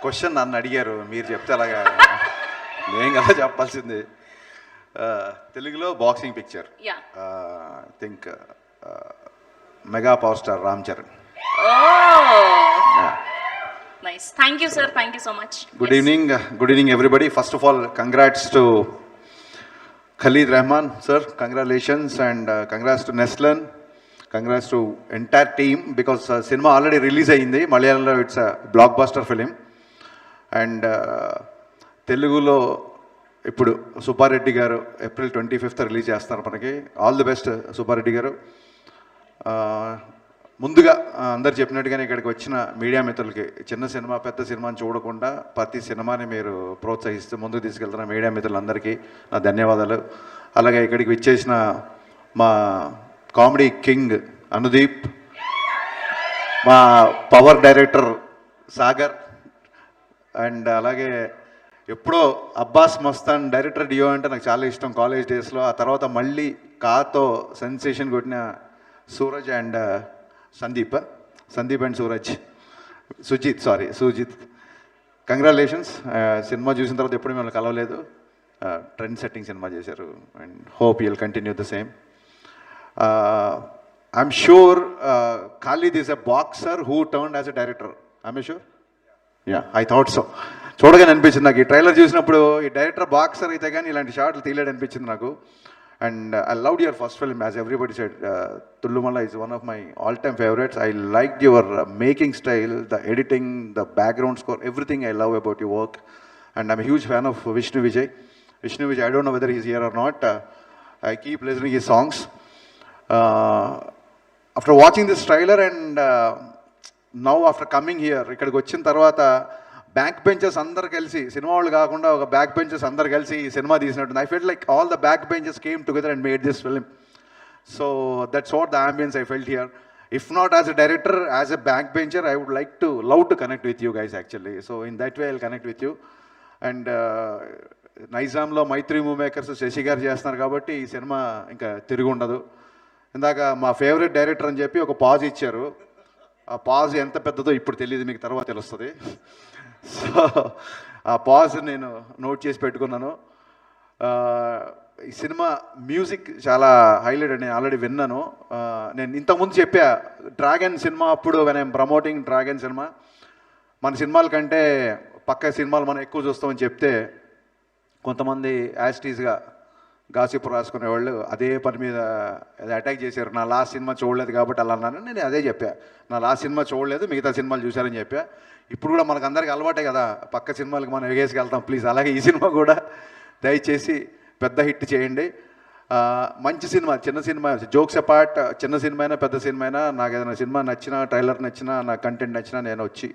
Question నన్ను అడిగారు, మీరు చెప్తే అలాగా నేను కదా చెప్పాల్సింది. తెలుగులో boxing picture, I think mega power star Ram Charan. Nice. Thank you, sir. Thank you so much. Good evening. Good evening, everybody. First of all, congrats to Khalid Rahman, sir. Congratulations, and congrats to Neslan. Congrats to entire team, because cinema already release ayindi. Malayalamlo it's a blockbuster film, and Telugulo ఇప్పుడు సుబ్బారెడ్డి గారు April 25th release చేస్తున్నారు మనకి. All the best Subbareddy గారు. ముందుగా అందరు చెప్పినట్టుగానే ఇక్కడికి వచ్చిన మీడియా మిత్రులకి, చిన్న సినిమా పెద్ద సినిమాని చూడకుండా ప్రతి సినిమాని మీరు ప్రోత్సహిస్తూ ముందుకు తీసుకెళ్తున్న మీడియా మిత్రులందరికీ నా ధన్యవాదాలు. అలాగే ఇక్కడికి విచ్చేసిన మా కామెడీ కింగ్ అనుదీప్, మా పవర్ డైరెక్టర్ సాగర్, అండ్ అలాగే ఎప్పుడో అబ్బాస్ మస్తాన్ డైరెక్టర్ డియో అంటే నాకు చాలా ఇష్టం కాలేజ్ డేస్లో. ఆ తర్వాత మళ్ళీ కాతో సెన్సేషన్ కొట్టిన Suraj and Sandeep and Sujith. Congratulations. Cinema చూసిన తర్వాత ఎప్పుడు మిమ్మల్ని కలవలేదు. ట్రెండ్ సెట్టింగ్ సినిమా చేశారు, and hope you'll continue the same. I'm sure Khalid is a boxer who turned as a director. I'm sure, yeah, I thought so. చూడగానే అనిపించింది నాకు, ఈ ట్రైలర్ చూసినప్పుడు ఈ డైరెక్టర్ బాక్సర్ అయితే కానీ ఇలాంటి షాట్లు తీయలేడు అనిపించింది నాకు. And I loved your first film, as everybody said. Thallumaala is one of my all time favourites. I like your making style, the editing, the background score, everything I love about your work. And I'm huge fan of Vishnu Vijay. I don't know whether he's here or not. I keep listening his songs. After watching this trailer and now after coming here, ఇక్కడికి వచ్చిన తర్వాత back benches అందరు కలిసి, cinema వాళ్ళు కాకుండా ఒక back benches అందరు కలిసి ఈ సినిమా తీసినట్టుంది. I felt like all the back benches came together and made this film. So that's what the ambience I felt here. If not as a director, as a backbencher, I would like to love to connect with you guys actually. So in that way I'll connect with you. And నైజాంలో Mythri movie makers Sashi garu చేస్తున్నారు కాబట్టి ఈ cinema ఇంకా తిరిగి ఉండదు. ఇందాక మా favourite director అని చెప్పి ఒక పాజ్ ఇచ్చారు. ఆ పాజ్ ఎంత పెద్దదో ఇప్పుడు తెలియదు, మీకు తర్వాత తెలుస్తుంది. సో ఆ పాజ్ నేను నోట్ చేసి పెట్టుకున్నాను. ఈ సినిమా మ్యూజిక్ చాలా హైలైట్ అని ఆల్రెడీ విన్నాను. నేను ఇంతకుముందు చెప్పా డ్రాగన్ సినిమా అప్పుడు, when I'm promoting dragon cinema, మన సినిమాల కంటే పక్క సినిమాలు మనం ఎక్కువ చూస్తామని చెప్తే కొంతమంది యాస్టీస్గా గాసిప్ రాసుకునేవాళ్ళు అదే పని మీద అటాక్ చేశారు. నా లాస్ట్ సినిమా చూడలేదు కాబట్టి అలా అన్నాను. నేను అదే చెప్పా, నా లాస్ట్ సినిమా చూడలేదు, మిగతా సినిమాలు చూశారని చెప్పా. ఇప్పుడు కూడా మనకు అందరికీ అలవాటే కదా పక్క సినిమాలకు మనం ఎగేసుకెళ్తాం. ప్లీజ్ అలాగే ఈ సినిమా కూడా దయచేసి పెద్ద హిట్ చేయండి. మంచి సినిమా, చిన్న సినిమా, జోక్స్ అపార్ట్, చిన్న సినిమా అయినా పెద్ద సినిమా అయినా, నాకు ఏదైనా సినిమా నచ్చినా, ట్రైలర్ నచ్చినా, నా కంటెంట్ నచ్చినా నేను వచ్చి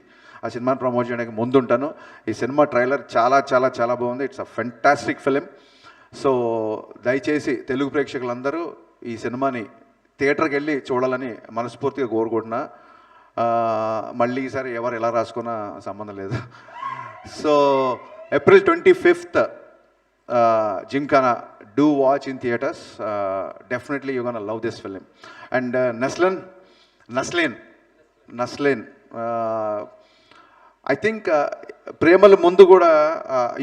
ఆ సినిమాని ప్రమోట్ చేయడానికి ముందుంటాను. ఈ సినిమా ట్రైలర్ చాలా చాలా చాలా బాగుంది. It's a fantastic film. So దయచేసి తెలుగు ప్రేక్షకులందరూ ఈ సినిమాని థియేటర్కి వెళ్ళి చూడాలని మనస్ఫూర్తిగా కోరుకుంటున్నా. మళ్ళీ ఈసారి ఎవరు ఎలా రాసుకున్నా సంబంధం లేదు. So April 25th, Gymkhana, do watch in theaters. Definitely you're gonna love this film. And Naslin, I think ప్రేమల ముందు కూడా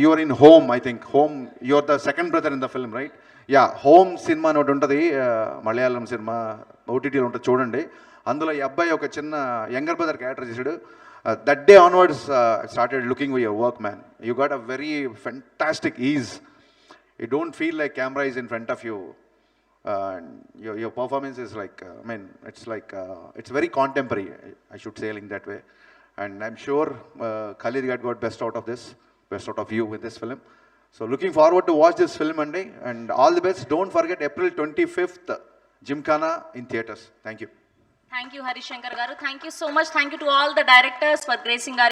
you are in Home. I think Home, you are the second brother in the film, right? Yeah, Home cinema అని ఒకటి ఉంటుంది, Malayalam cinema, ఓటీటీలో ఉంటుంది, చూడండి. అందులో ఈ అబ్బాయి ఒక చిన్న యంగర్ బ్రదర్ క్యారెక్టర్ చేశాడు. That day onwards I started looking for your work, man. You got a very fantastic ease. You don't feel like camera is in front of you. Your performance is like, I mean, it's like, it's very contemporary, I should say like that way. And I'm sure Khalid got best out of you with this film. So looking forward to watch this film Monday, and all the best. Don't forget April 25th, Gymkhana in theaters. Thank you. Thank you, Harishankar garu. Thank you so much. Thank you to all the directors for gracing our